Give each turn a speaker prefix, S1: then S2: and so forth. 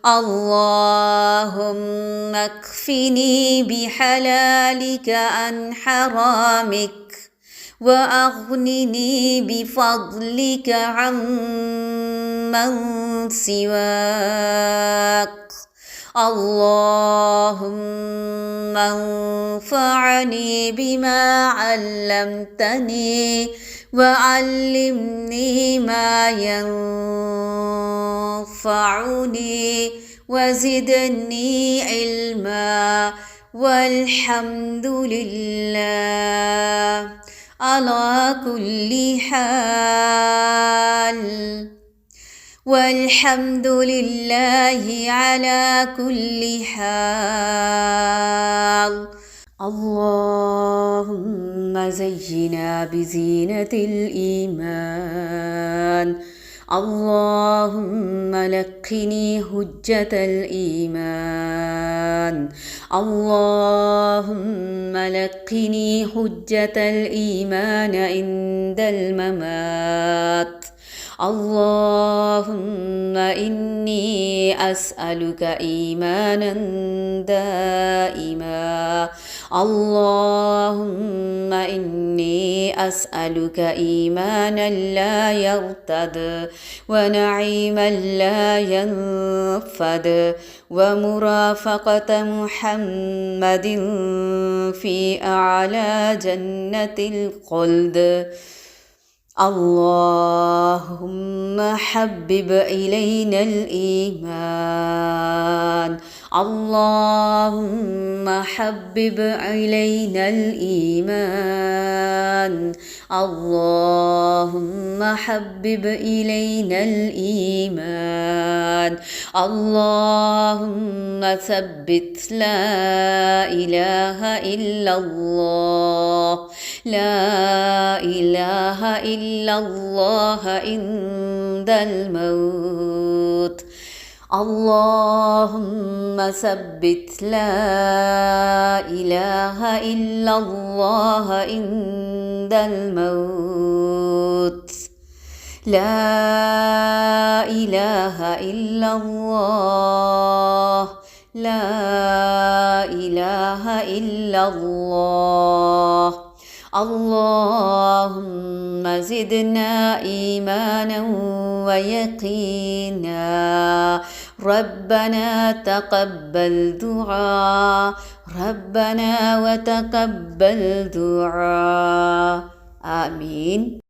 S1: اللهم اكفني بحلالك عن حرامك وأغنني بفضلك عمن سواك. اللهم انفعني بما علمتني وعلمني ما ينفعني وزدني علما. والحمد لله على كل حال. والحمد لله على كل حال. اللهم زينا بزينة الإيمان. اللهم لقني حجة الإيمان. اللهم لقني حجة الإيمان عند الممات. اللهم إني أسألك إيمانا دائما. اللهم إني أسألك إيمانا لا يرتد ونعيما لا ينفد ومرافقة محمد في أعلى جنة الخلد. اللهم حبب إلينا الإيمان. اللهم حبب إلينا الإيمان. اللهم حبب إلينا الإيمان. اللهم ثبت لا إله إلا الله. لا إله إلا الله عند الموت. اللهم ثبت لا إله إلا الله عند الموت. لا إله إلا الله. لا إله إلا الله. اللهم زدنا إيمانا ويقينا. ربنا تقبل دعاء. ربنا وتقبل دعاء. آمين.